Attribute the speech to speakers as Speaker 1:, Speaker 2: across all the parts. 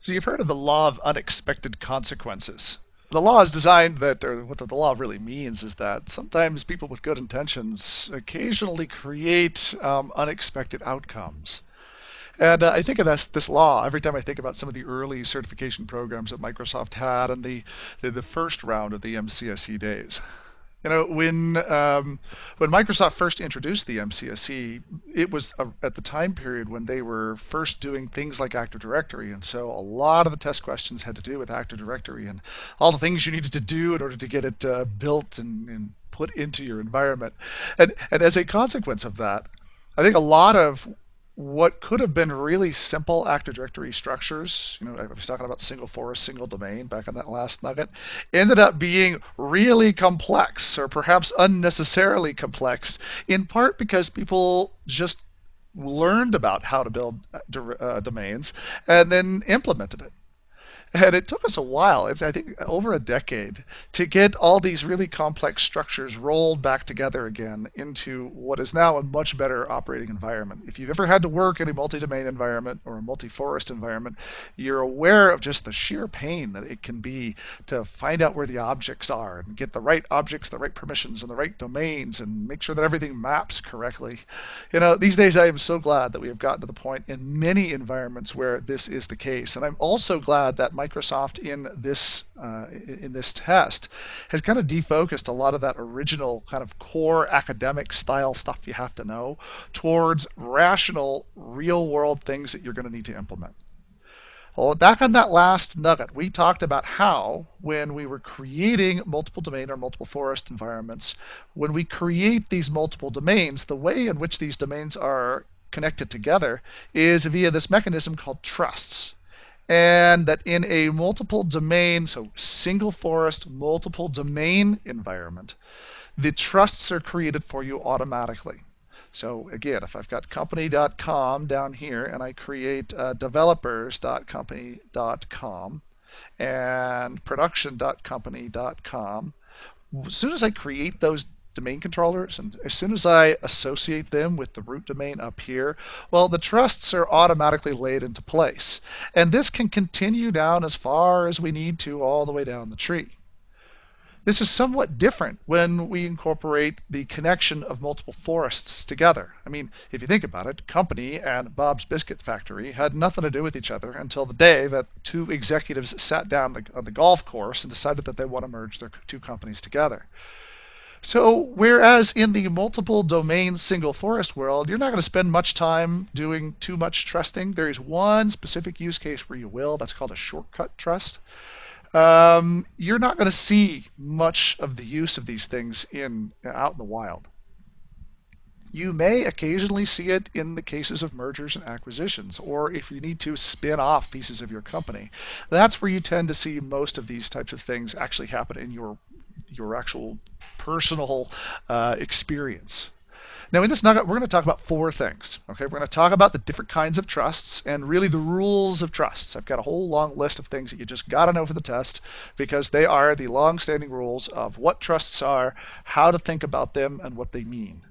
Speaker 1: So you've heard of the law of unexpected consequences. The law is designed that, or what the law really means is that sometimes people with good intentions occasionally create unexpected outcomes. And I think of this law every time I think about some of the early certification programs that Microsoft had and the first round of the MCSE days. When Microsoft first introduced the MCSE, it was at the time period when they were first doing things like Active Directory, and so a lot of the test questions had to do with Active Directory and all the things you needed to do in order to get it built and put into your environment. And as a consequence of that, I think a lot of what could have been really simple Active Directory structures, I was talking about single forest, single domain back on that last nugget, ended up being really complex or perhaps unnecessarily complex, in part because people just learned about how to build domains and then implemented it. And it took us a while, I think over a decade, to get all these really complex structures rolled back together again into what is now a much better operating environment. If you've ever had to work in a multi-domain environment or a multi-forest environment, you're aware of just the sheer pain that it can be to find out where the objects are and get the right objects, the right permissions, and the right domains, and make sure that everything maps correctly. These days I am so glad that we have gotten to the point in many environments where this is the case. And I'm also glad that Microsoft in this test has kind of defocused a lot of that original kind of core academic style stuff you have to know towards rational, real world things that you're going to need to implement. Well, back on that last nugget, we talked about how, when we were creating multiple domain or multiple forest environments, when we create these multiple domains, the way in which these domains are connected together is via this mechanism called trusts. And that in a multiple domain, so single forest, multiple domain environment, the trusts are created for you automatically. So again, if I've got company.com down here and I create developers.company.com and production.company.com, as soon as I create those domain controllers, and as soon as I associate them with the root domain up here, well, the trusts are automatically laid into place. And this can continue down as far as we need to, all the way down the tree. This is somewhat different when we incorporate the connection of multiple forests together. I mean, if you think about it, Company and Bob's Biscuit Factory had nothing to do with each other until the day that two executives sat down on the golf course and decided that they want to merge their two companies together. So, whereas in the multiple domain single forest world, you're not going to spend much time doing too much trusting. There is one specific use case where you will. That's called a shortcut trust. You're not going to see much of the use of these things out in the wild. You may occasionally see it in the cases of mergers and acquisitions, or if you need to spin off pieces of your company. That's where you tend to see most of these types of things actually happen in your actual personal experience. Now, in this nugget, we're going to talk about four things. Okay, we're going to talk about the different kinds of trusts and really the rules of trusts. I've got a whole long list of things that you just got to know for the test because they are the long-standing rules of what trusts are, how to think about them, and what they mean.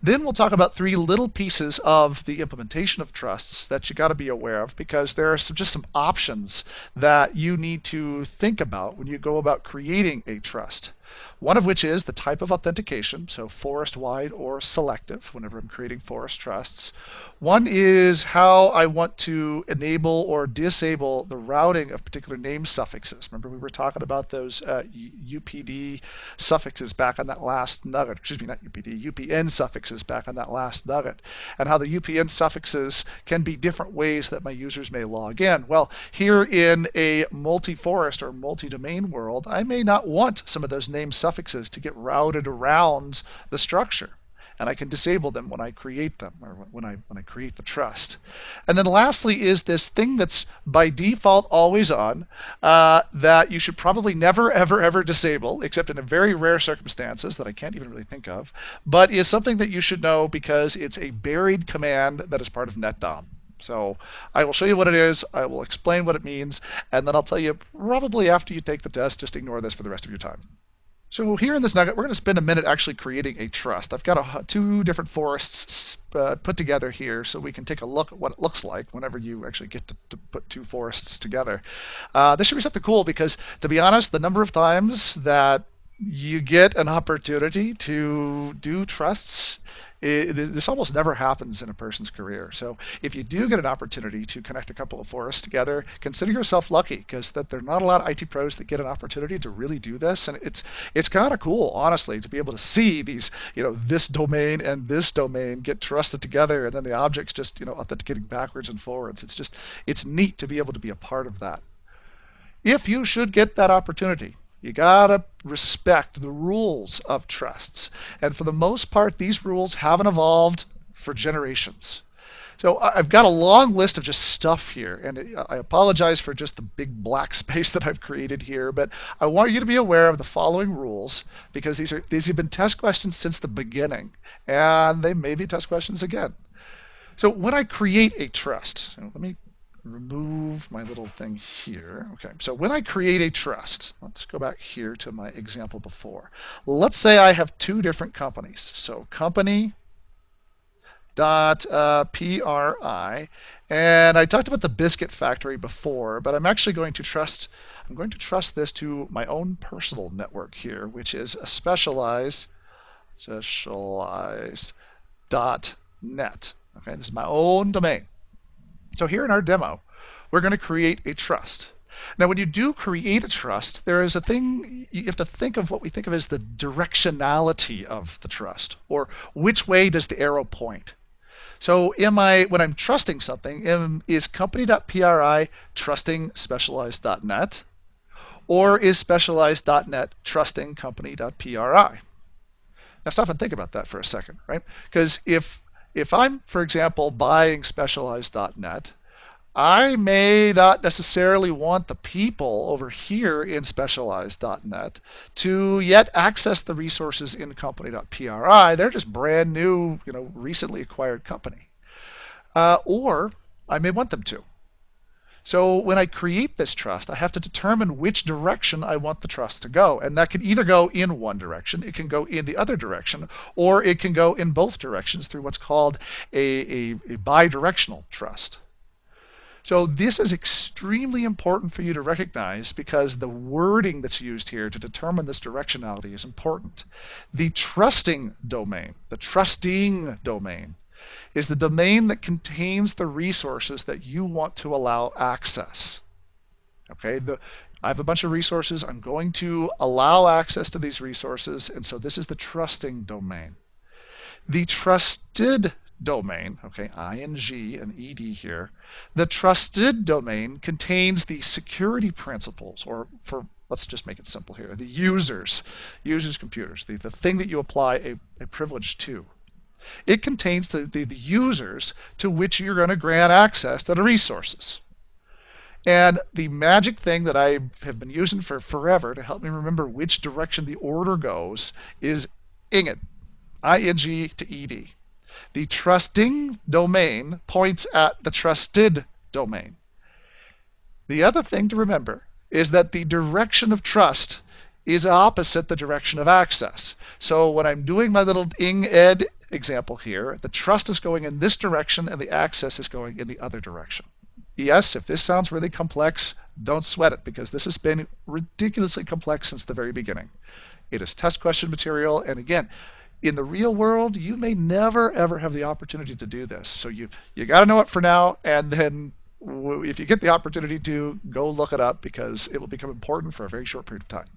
Speaker 1: Then we'll talk about three little pieces of the implementation of trusts that you got to be aware of because there are just some options that you need to think about when you go about creating a trust. One of which is the type of authentication, so forest-wide or selective, whenever I'm creating forest trusts. One is how I want to enable or disable the routing of particular name suffixes. Remember we were talking about those UPD suffixes back on that last nugget. Excuse me, not UPD, UPN suffixes back on that last nugget. And how the UPN suffixes can be different ways that my users may log in. Well, here in a multi-forest or multi-domain world, I may not want some of those name suffixes to get routed around the structure, and I can disable them when I create them or when I create the trust. And then lastly is this thing that's by default always on that you should probably never ever disable except in a very rare circumstances that I can't even really think of, but is something that you should know because it's a buried command that is part of NetDOM. So I will show you what it is, I will explain what it means, and then I'll tell you probably after you take the test, just ignore this for the rest of your time. So here in this nugget, we're going to spend a minute actually creating a trust. I've got two different forests put together here so we can take a look at what it looks like whenever you actually get to put two forests together. This should be something cool because, to be honest, the number of times that you get an opportunity to do trusts, this almost never happens in a person's career. So if you do get an opportunity to connect a couple of forests together, consider yourself lucky because that there are not a lot of IT pros that get an opportunity to really do this, and it's kind of cool, honestly, to be able to see these, this domain and this domain get trusted together, and then the objects just, authenticating backwards and forwards. It's neat to be able to be a part of that. If you should get that opportunity, you gotta respect the rules of trusts. And for the most part, these rules haven't evolved for generations. So I've got a long list of just stuff here, and I apologize for just the big black space that I've created here, but I want you to be aware of the following rules because these have been test questions since the beginning, and they may be test questions again. So when I create a trust, let me remove my little thing here. Okay, so when I create a trust, let's go back here to my example before. Let's say I have two different companies. So company dot PRI, and I talked about the biscuit factory before, but I'm actually going to trust this to my own personal network here, which is a specialized dot net. Okay, this is my own domain. So here in our demo, we're going to create a trust. Now, when you do create a trust, there is a thing you have to think of what we think of as the directionality of the trust, or which way does the arrow point. So when I'm trusting something, is company.pri trusting specialized.net, or is specialized.net trusting company.pri? Now stop and think about that for a second, right? Because if I'm, for example, buying specialized.net, I may not necessarily want the people over here in specialized.net to yet access the resources in company.pri. They're just brand new, recently acquired company. Or I may want them to. So when I create this trust, I have to determine which direction I want the trust to go. And that can either go in one direction, it can go in the other direction, or it can go in both directions through what's called a bidirectional trust. So this is extremely important for you to recognize because the wording that's used here to determine this directionality is important. The trusting domain is the domain that contains the resources that you want to allow access. Okay, I have a bunch of resources. I'm going to allow access to these resources, and so this is the trusting domain. The trusted domain, okay, ing and ed here, the trusted domain contains the security principles, or let's just make it simple here, the users computers, the thing that you apply a privilege to. It contains the users to which you're going to grant access to the resources. And the magic thing that I have been using for forever to help me remember which direction the order goes is ING to ED. The trusting domain points at the trusted domain. The other thing to remember is that the direction of trust is opposite the direction of access. So when I'm doing my little ing-ed example here, the trust is going in this direction and the access is going in the other direction. Yes, if this sounds really complex, don't sweat it because this has been ridiculously complex since the very beginning. It is test question material, and again, in the real world, you may never ever have the opportunity to do this. So you got to know it for now, and then if you get the opportunity to, go look it up because it will become important for a very short period of time.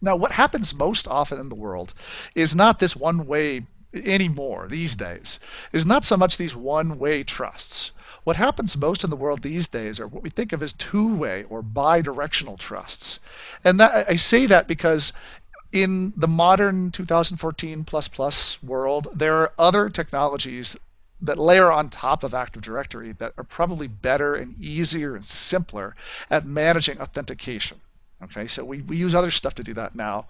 Speaker 1: Now, what happens most often in the world is not this one-way anymore these days. It is not so much these one-way trusts. What happens most in the world these days are what we think of as two-way or bi-directional trusts. And I say that because in the modern 2014 world, there are other technologies that layer on top of Active Directory that are probably better and easier and simpler at managing authentication. Okay, so we use other stuff to do that now.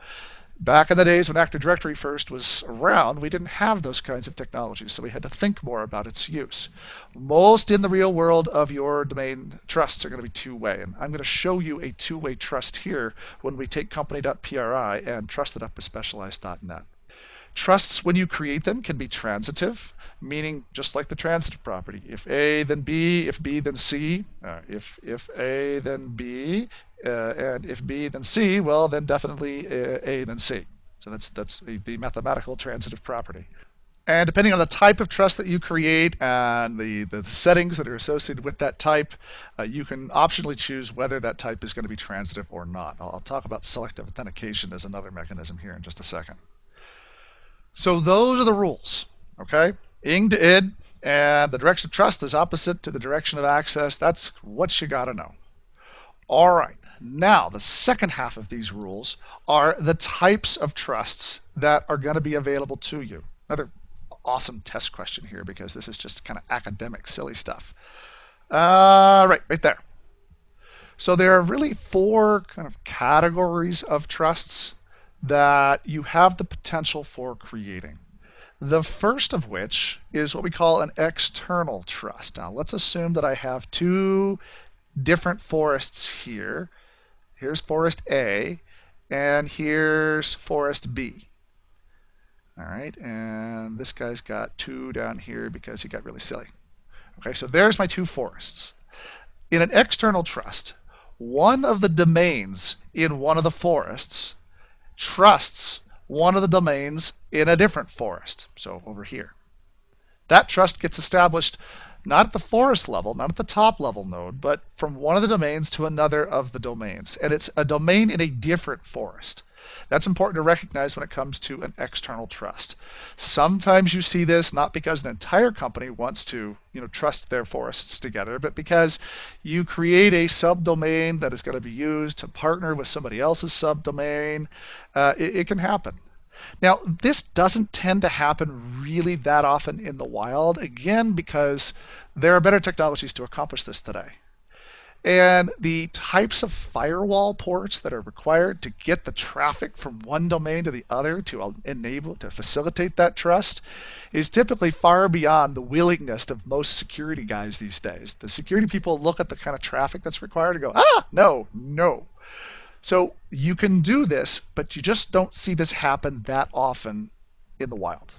Speaker 1: Back in the days when Active Directory first was around, we didn't have those kinds of technologies, so we had to think more about its use. Most in the real world of your domain trusts are going to be two-way, and I'm going to show you a two-way trust here when we take company.pri and trust it up with specialized.net. Trusts, when you create them, can be transitive, meaning just like the transitive property. If A, then B, if B, then C, if A, then B, and if B, then C, well, then definitely A, then C. So that's the mathematical transitive property. And depending on the type of trust that you create and the settings that are associated with that type, you can optionally choose whether that type is going to be transitive or not. I'll talk about selective authentication as another mechanism here in just a second. So those are the rules, okay? Ing to id, and the direction of trust is opposite to the direction of access. That's what you got to know. All right, now the second half of these rules are the types of trusts that are going to be available to you. Another awesome test question here because this is just kind of academic, silly stuff. Right there. So there are really four kind of categories of trusts that you have the potential for creating. The first of which is what we call an external trust. Now let's assume that I have two different forests here. Here's forest A, and here's forest B. All right, and this guy's got two down here because he got really silly. Okay, so there's my two forests. In an external trust, one of the domains in one of the forests trusts one of the domains in a different forest, so over here. That trust gets established not at the forest level, not at the top level node, but from one of the domains to another of the domains. And it's a domain in a different forest. That's important to recognize when it comes to an external trust. Sometimes you see this not because an entire company wants to, trust their forests together, but because you create a subdomain that is going to be used to partner with somebody else's subdomain. It can happen. Now, this doesn't tend to happen really that often in the wild, again, because there are better technologies to accomplish this today. And the types of firewall ports that are required to get the traffic from one domain to the other to facilitate that trust is typically far beyond the willingness of most security guys these days. The security people look at the kind of traffic that's required and go, no. So you can do this, but you just don't see this happen that often in the wild.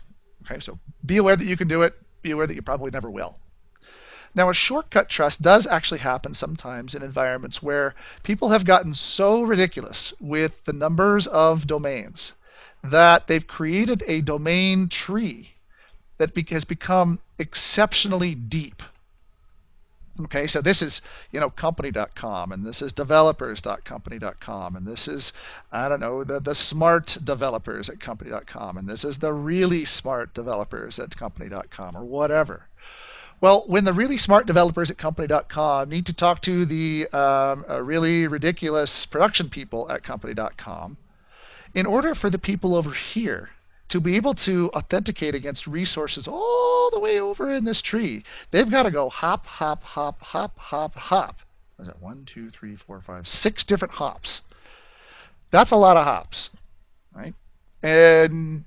Speaker 1: Okay, so be aware that you can do it. Be aware that you probably never will. Now, a shortcut trust does actually happen sometimes in environments where people have gotten so ridiculous with the numbers of domains that they've created a domain tree that has become exceptionally deep. Okay, so this is, company.com, and this is developers.company.com, and this is, the smart developers at company.com, and this is the really smart developers at company.com, or whatever. Well, when the really smart developers at company.com need to talk to the really ridiculous production people at company.com, in order for the people over here to be able to authenticate against resources all the way over in this tree, they've got to go hop, hop, hop, hop, hop, hop. What is that? 1, 2, 3, 4, 5, 6 different hops. That's a lot of hops, right? And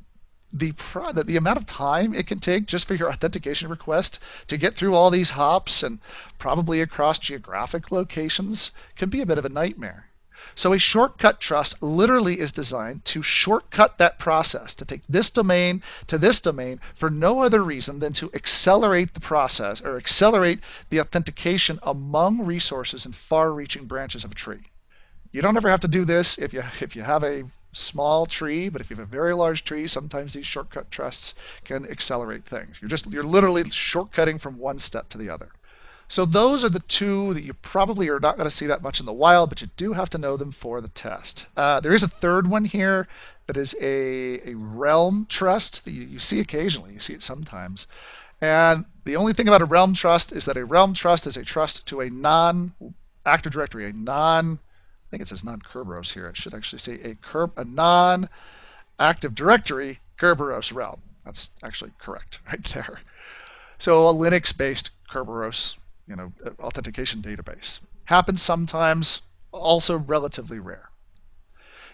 Speaker 1: the amount of time it can take just for your authentication request to get through all these hops and probably across geographic locations can be a bit of a nightmare. So a shortcut trust literally is designed to shortcut that process, to take this domain to this domain for no other reason than to accelerate the process or accelerate the authentication among resources in far-reaching branches of a tree. You don't ever have to do this if you have a small tree, but if you have a very large tree, sometimes these shortcut trusts can accelerate things. You're literally shortcutting from one step to the other. So those are the two that you probably are not going to see that much in the wild, but you do have to know them for the test. There is a third one here that is a realm trust that you see occasionally. You see it sometimes. And the only thing about a realm trust is that a realm trust is a trust to a non-Active Directory, I think it says non-Kerberos here. It should actually say a non-Active Directory Kerberos realm. That's actually correct right there. So a Linux-based Kerberos, authentication database. Happens sometimes, also relatively rare.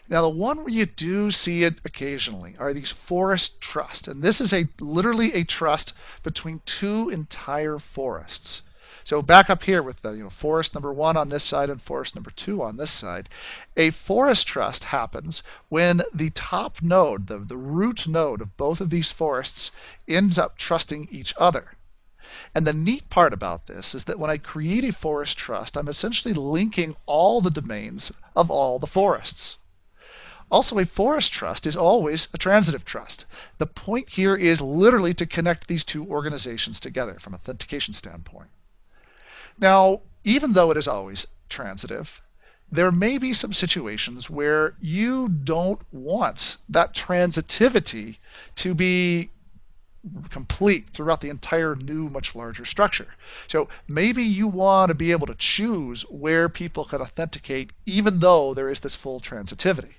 Speaker 1: Now, the one where you do see it occasionally are these forest trusts, and this is literally a trust between two entire forests. So back up here with the forest number one on this side and forest number two on this side, a forest trust happens when the top node, the root node of both of these forests, ends up trusting each other. And the neat part about this is that when I create a forest trust, I'm essentially linking all the domains of all the forests. Also, a forest trust is always a transitive trust. The point here is literally to connect these two organizations together from an authentication standpoint. Now, even though it is always transitive, there may be some situations where you don't want that transitivity to be complete throughout the entire new, much larger structure. So maybe you want to be able to choose where people can authenticate even though there is this full transitivity.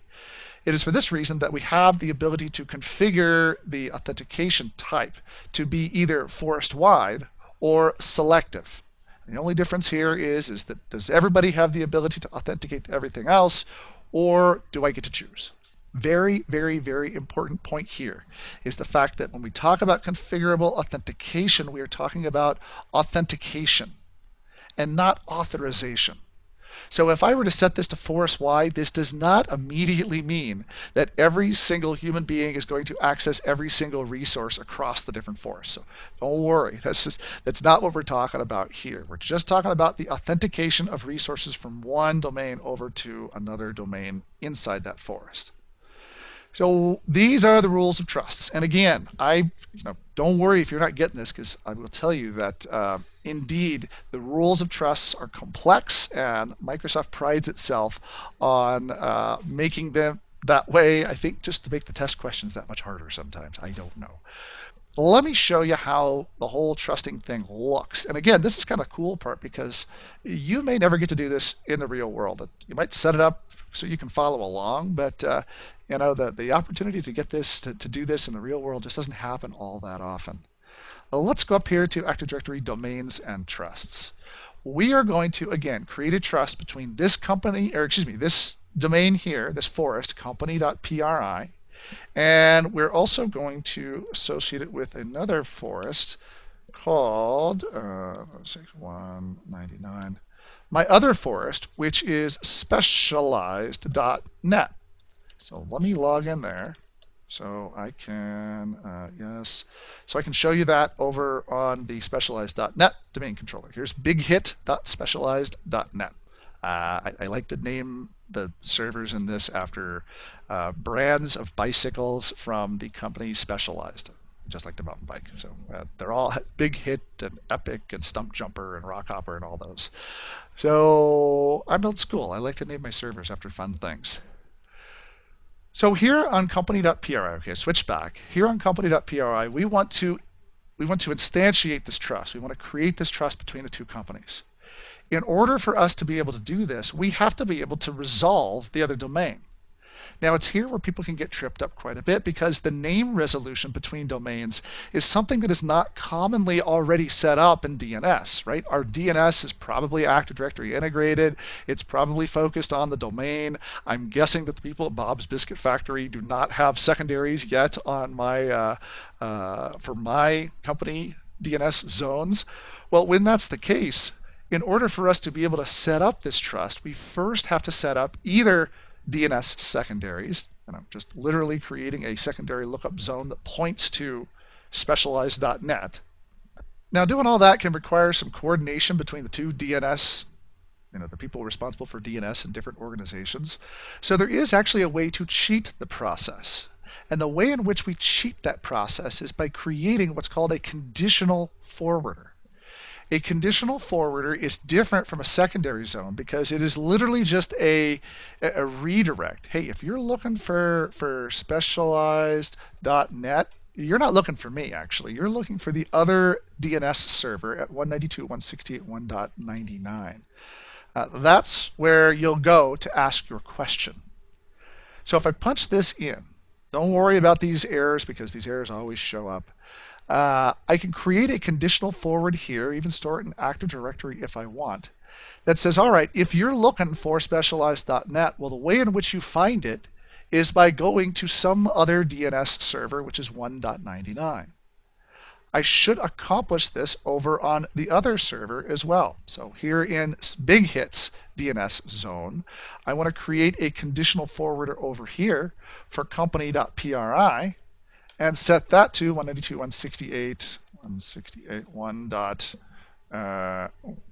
Speaker 1: It is for this reason that we have the ability to configure the authentication type to be either forest-wide or selective. The only difference here is that does everybody have the ability to authenticate to everything else, or do I get to choose? Very, very, very important point here is the fact that when we talk about configurable authentication, we are talking about authentication and not authorization. So if I were to set this to forest-wide, this does not immediately mean that every single human being is going to access every single resource across the different forests. So don't worry, that's not what we're talking about here. We're just talking about the authentication of resources from one domain over to another domain inside that forest. So these are the rules of trusts. And again, don't worry if you're not getting this, because I will tell you that indeed the rules of trusts are complex, and Microsoft prides itself on making them that way, I think just to make the test questions that much harder sometimes. I don't know. Let me show you how the whole trusting thing looks. And again, this is kind of the cool part because you may never get to do this in the real world. You might set it up so you can follow along, but the opportunity to get this to do this in the real world just doesn't happen all that often. Well, let's go up here to Active Directory domains and trusts. We are going to again create a trust between this this domain here, this forest company.pri, and we're also going to associate it with another forest called 199. My other forest, which is specialized.net. So let me log in there so I can, so I can show you that over on the specialized.net domain controller. Here's bighit.specialized.net. I like to name the servers in this after brands of bicycles from the company Specialized, just like the mountain bike. So they're all Big Hit and Epic and Stump Jumper and Rockhopper and all those. So I'm old school. I like to name my servers after fun things. So here on company.pri, okay, switch back. Here on company.pri, we want to instantiate this trust. We want to create this trust between the two companies. In order for us to be able to do this, we have to be able to resolve the other domain. Now it's here where people can get tripped up quite a bit because the name resolution between domains is something that is not commonly already set up in DNS, right? Our DNS is probably Active Directory integrated. It's probably focused on the domain. I'm guessing that the people at Bob's Biscuit Factory do not have secondaries yet on my for my company DNS zones. Well, when that's the case, in order for us to be able to set up this trust, we first have to set up either DNS secondaries, and I'm just literally creating a secondary lookup zone that points to specialized.net. Now, doing all that can require some coordination between the two DNS, the people responsible for DNS in different organizations. So there is actually a way to cheat the process. And the way in which we cheat that process is by creating what's called a conditional forwarder. A conditional forwarder is different from a secondary zone because it is literally just a redirect. Hey, if you're looking for specialized.net, you're not looking for me, actually. You're looking for the other DNS server at 192.168.1.99. That's where you'll go to ask your question. So if I punch this in, don't worry about these errors because these errors always show up. I can create a conditional forward here, even store it in Active Directory if I want, that says, all right, if you're looking for specialized.net, well, the way in which you find it is by going to some other DNS server, which is 1.99. I should accomplish this over on the other server as well. So here in Big Hits DNS zone, I want to create a conditional forwarder over here for company.pri and set that to 192.168.168.1 dot,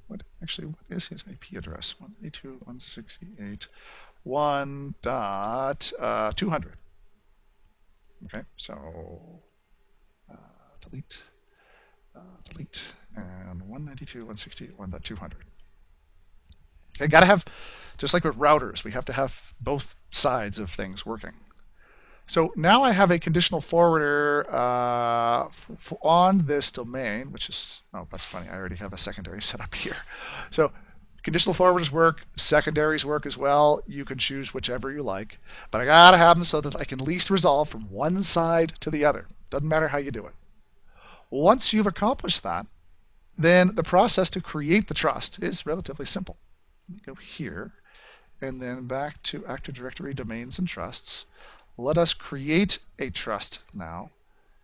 Speaker 1: what is his IP address? 192.168.1 dot 200. Okay, so delete, and 192.168.1.200. Okay, gotta have, just like with routers, we have to have both sides of things working. So now I have a conditional forwarder on this domain, which is, oh, that's funny, I already have a secondary set up here. So conditional forwarders work, secondaries work as well. You can choose whichever you like, but I gotta have them so that I can least resolve from one side to the other. Doesn't matter how you do it. Once you've accomplished that, then the process to create the trust is relatively simple. Let me go here, and then back to Active Directory Domains and Trusts. Let us create a trust now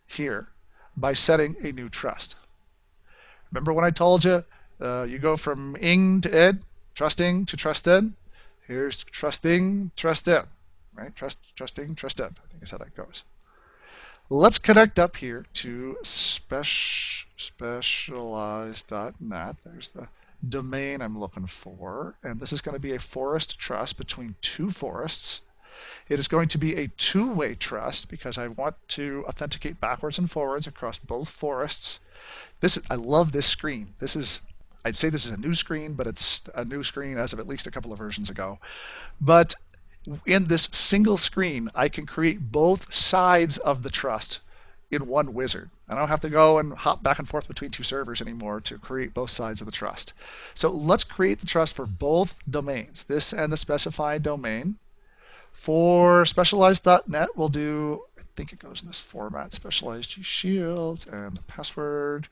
Speaker 1: here by setting a new trust. Remember when I told you you go from ing to ed, trusting to trusted? Here's trusting, trusted, right? Trusting, trusted. I think is how that goes. Let's connect up here to specialized.net. There's the domain I'm looking for, and this is going to be a forest trust between two forests. It is going to be a two-way trust because I want to authenticate backwards and forwards across both forests. I love this screen. I'd say this is a new screen, but it's a new screen as of at least a couple of versions ago. But in this single screen, I can create both sides of the trust in one wizard. I don't have to go and hop back and forth between two servers anymore to create both sides of the trust. So let's create the trust for both domains, this and the specified domain. For specialized.net, we'll do, I think it goes in this format, specialized G shields and the password.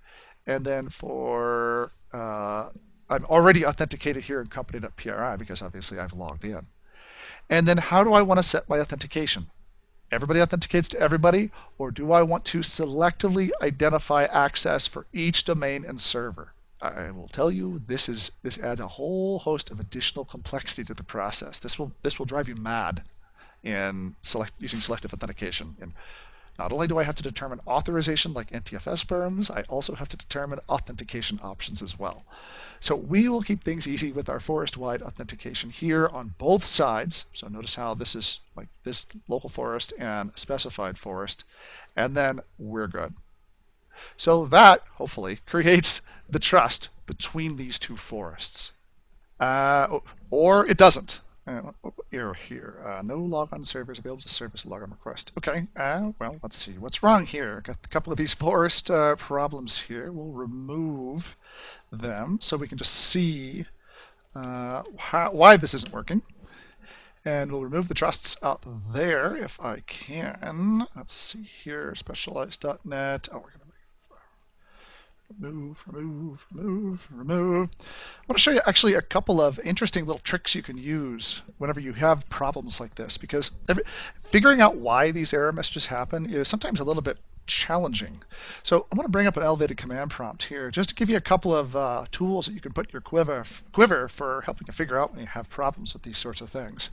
Speaker 1: And then for, I'm already authenticated here in company.pri because obviously I've logged in. And then how do I want to set my authentication? Everybody authenticates to everybody, or do I want to selectively identify access for each domain and server? I will tell you, this adds a whole host of additional complexity to the process. This will drive you mad in using selective authentication. And not only do I have to determine authorization like NTFS terms, I also have to determine authentication options as well. So we will keep things easy with our forest-wide authentication here on both sides. So notice how this is like this local forest and specified forest, and then we're good. So that, hopefully, creates the trust between these two forests. Or it doesn't. Error here. No logon servers available to service logon request. Okay, well, let's see. What's wrong here? Got a couple of these forest problems here. We'll remove them so we can just see why this isn't working. And we'll remove the trusts out there if I can. Let's see here, specialized.net. Oh, we're going to remove. I want to show you actually a couple of interesting little tricks you can use whenever you have problems like this, because figuring out why these error messages happen is sometimes a little bit challenging. So I'm going to bring up an elevated command prompt here just to give you a couple of tools that you can put in your quiver for helping you figure out when you have problems with these sorts of things.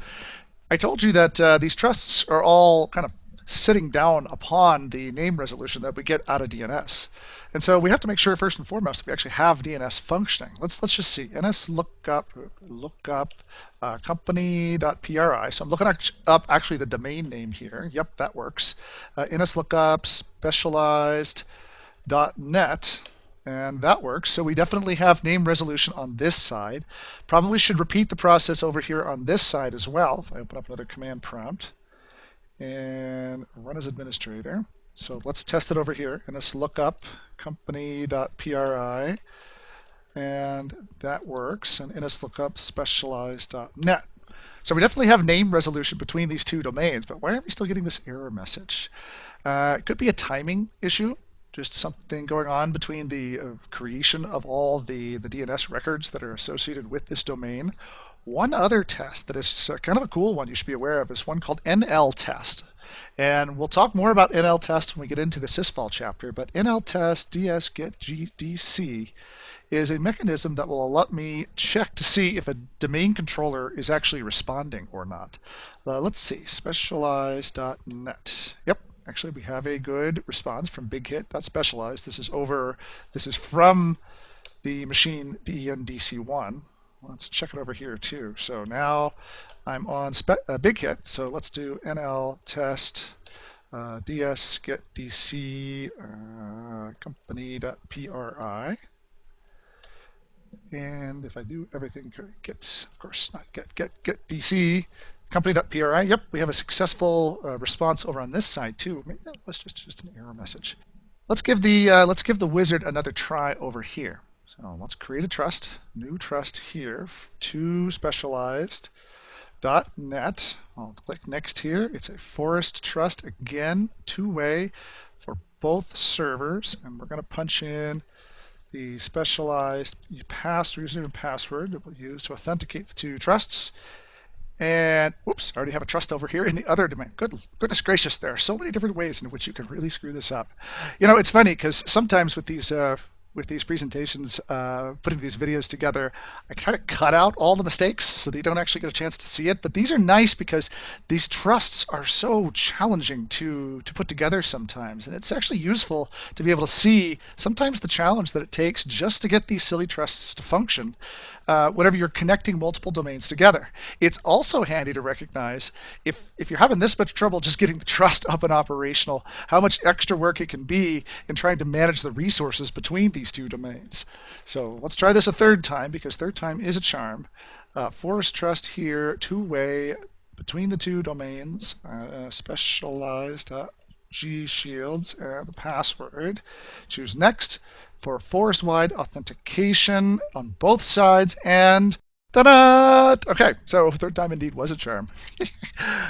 Speaker 1: I told you that these trusts are all kind of sitting down upon the name resolution that we get out of DNS. And so we have to make sure first and foremost that we actually have DNS functioning. Let's just see. NS lookup company.pri. So I'm looking up actually the domain name here. Yep, that works. NS lookup specialized.net. And that works. So we definitely have name resolution on this side. Probably should repeat the process over here on this side as well. If I open up another command prompt and run as administrator. So let's test it over here. NS lookup company.pri, and that works. And NS lookup specialized.net. So we definitely have name resolution between these two domains, but why are we still getting this error message? It could be a timing issue, just something going on between the creation of all the DNS records that are associated with this domain, One other test that is kind of a cool one you should be aware of is one called NL test. And we'll talk more about NL test when we get into the sysvol chapter, but NL test ds get GDC is a mechanism that will let me check to see if a domain controller is actually responding or not. Let's see, specialized.net. Yep, actually we have a good response from bighit.specialized. This is from the machine DENDC1. Let's check it over here too. So now I'm on BigHit. So let's do NL test ds get dc company.pri. And if I do everything, get, of course, not get dc company.pri. Yep, we have a successful response over on this side too. Maybe that was just an error message. Let's give the wizard another try over here. So let's create a trust, new trust here to specialized.net. I'll click next here. It's a forest trust, again, two-way for both servers. And we're going to punch in the specialized username and password that we'll use to authenticate the two trusts. And, whoops, I already have a trust over here in the other domain. Goodness gracious, there are so many different ways in which you can really screw this up. You know, it's funny because sometimes with these presentations, putting these videos together, I kind of cut out all the mistakes so that you don't actually get a chance to see it. But these are nice because these trusts are so challenging to put together sometimes. And it's actually useful to be able to see sometimes the challenge that it takes just to get these silly trusts to function whenever you're connecting multiple domains together. It's also handy to recognize if you're having this much trouble just getting the trust up and operational, how much extra work it can be in trying to manage the resources between these two domains. So let's try this a third time, because third time is a charm. Forest trust here, two-way between the two domains, specialized.gshields, and the password. Choose next for forest-wide authentication on both sides, and ta-da! Okay, so third time indeed was a charm.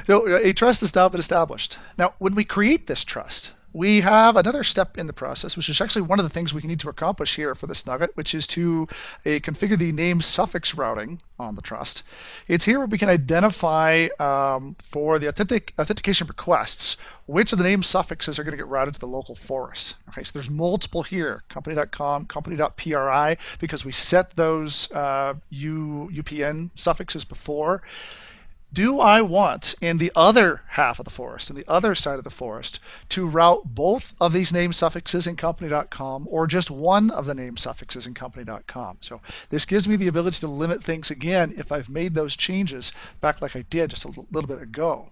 Speaker 1: So a trust has now been established. Now, when we create this trust, we have another step in the process, which is actually one of the things we need to accomplish here for this nugget, which is to configure the name suffix routing on the trust. It's here where we can identify for the authentication requests which of the name suffixes are going to get routed to the local forest. Okay, so there's multiple here, company.com, company.pri, because we set those UPN suffixes before. Do I want in the other half of the forest, in the other side of the forest, to route both of these name suffixes in company.com or just one of the name suffixes in company.com? So this gives me the ability to limit things again if I've made those changes back like I did just a little bit ago.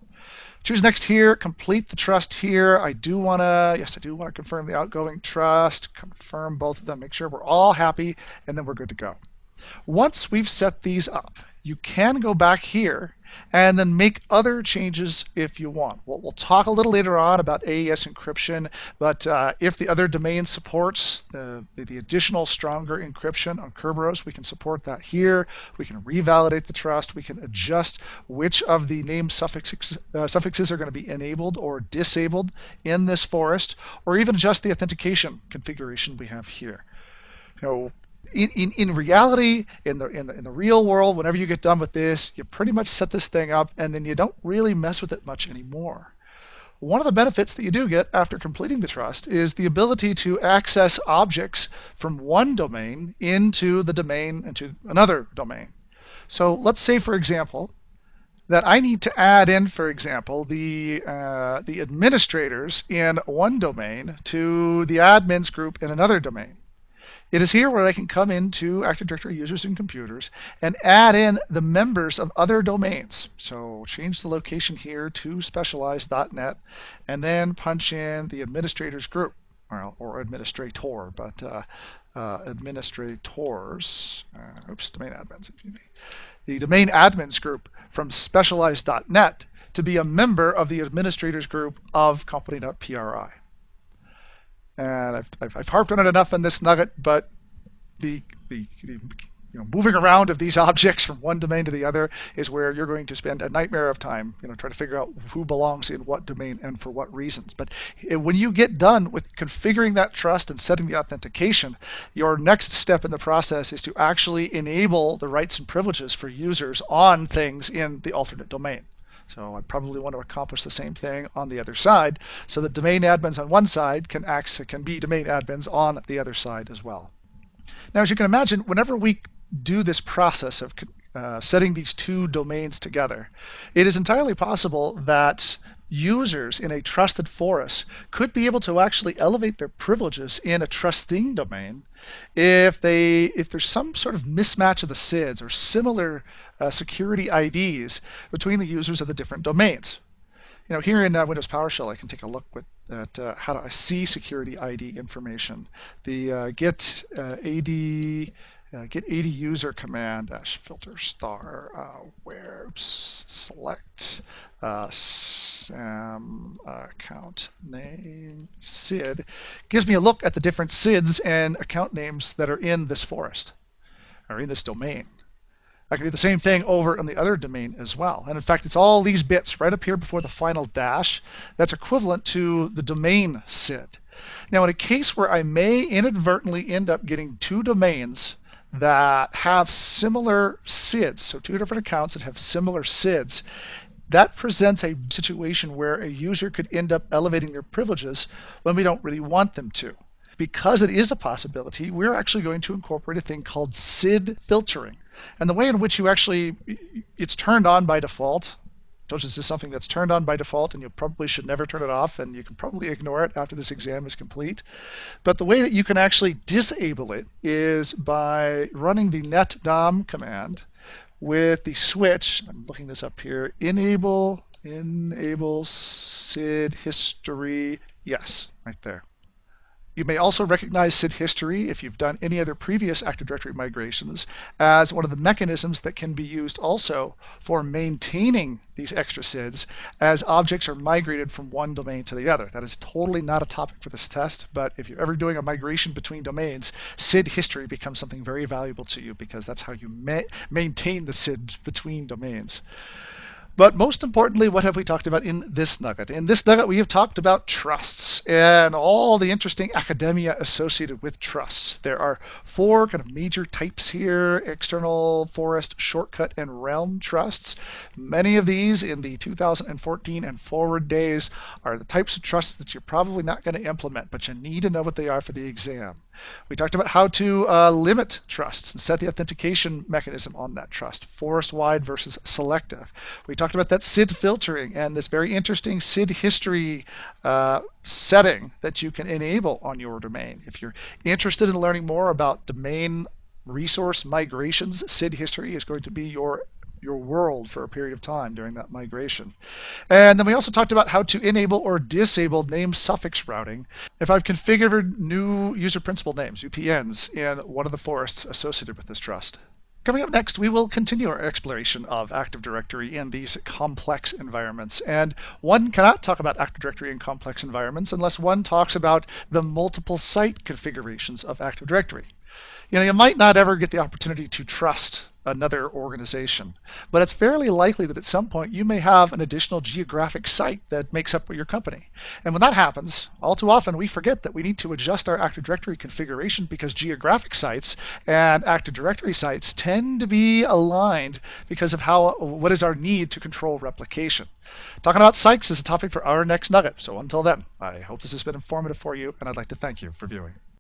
Speaker 1: Choose next here, complete the trust here. I do want to confirm the outgoing trust, confirm both of them, make sure we're all happy, and then we're good to go. Once we've set these up, you can go back here and then make other changes if you want. We'll talk a little later on about AES encryption, but if the other domain supports the additional stronger encryption on Kerberos, we can support that here. We can revalidate the trust. We can adjust which of the name suffixes are going to be enabled or disabled in this forest, or even adjust the authentication configuration we have here. In reality, in the real world, whenever you get done with this, you pretty much set this thing up and then you don't really mess with it much anymore. One of the benefits that you do get after completing the trust is the ability to access objects from one domain into the domain into another domain. So let's say, for example, that I need to add in, for example, the administrators in one domain to the admins group in another domain. It is here where I can come into Active Directory users and computers and add in the members of other domains. So change the location here to specialized.net and then punch in the administrators group, or administrator, but administrators, domain admins, excuse me. The domain admins group from specialized.net to be a member of the administrators group of company.pri. And I've harped on it enough in this nugget, but the moving around of these objects from one domain to the other is where you're going to spend a nightmare of time, trying to figure out who belongs in what domain and for what reasons. But when you get done with configuring that trust and setting the authentication, your next step in the process is to actually enable the rights and privileges for users on things in the alternate domain. So I probably want to accomplish the same thing on the other side, so that domain admins on one side can be domain admins on the other side as well. Now, as you can imagine, whenever we do this process of setting these two domains together, it is entirely possible that users in a trusted forest could be able to actually elevate their privileges in a trusting domain if there's some sort of mismatch of the SIDs or similar security IDs between the users of the different domains. Here in Windows PowerShell, I can take a look at how to see security ID information. The get AD user command -filter where select SAM account name SID gives me a look at the different SIDs and account names that are in this forest or in this domain. I can do the same thing over on the other domain as well. And in fact, it's all these bits right up here before the final dash that's equivalent to the domain SID. Now, in a case where I may inadvertently end up getting two domains that have similar SIDs, so two different accounts that have similar SIDs, that presents a situation where a user could end up elevating their privileges when we don't really want them to. Because it is a possibility, we're actually going to incorporate a thing called SID filtering. And the way in which it's turned on by default, this is something that's turned on by default, and you probably should never turn it off, and you can probably ignore it after this exam is complete. But the way that you can actually disable it is by running the netdom command with the switch. I'm looking this up here. Enable SID history. Yes, right there. You may also recognize SID history if you've done any other previous Active Directory migrations as one of the mechanisms that can be used also for maintaining these extra SIDs as objects are migrated from one domain to the other. That is totally not a topic for this test, but if you're ever doing a migration between domains, SID history becomes something very valuable to you because that's how you maintain the SIDs between domains. But most importantly, what have we talked about in this nugget? In this nugget, we have talked about trusts and all the interesting academia associated with trusts. There are four kind of major types here: external, forest, shortcut, and realm trusts. Many of these in the 2014 and forward days are the types of trusts that you're probably not going to implement, but you need to know what they are for the exam. We talked about how to limit trusts and set the authentication mechanism on that trust, forest-wide versus selective. We talked about that SID filtering and this very interesting SID history setting that you can enable on your domain. If you're interested in learning more about domain resource migrations, SID history is going to be your world for a period of time during that migration. And then we also talked about how to enable or disable name suffix routing if I've configured new user principal names, UPNs, in one of the forests associated with this trust. Coming up next, we will continue our exploration of Active Directory in these complex environments. And one cannot talk about Active Directory in complex environments unless one talks about the multiple site configurations of Active Directory. You might not ever get the opportunity to trust another organization, but it's fairly likely that at some point you may have an additional geographic site that makes up your company. And when that happens, all too often we forget that we need to adjust our Active Directory configuration because geographic sites and Active Directory sites tend to be aligned because of what is our need to control replication. Talking about sites is a topic for our next nugget. So until then, I hope this has been informative for you, and I'd like to thank you for viewing.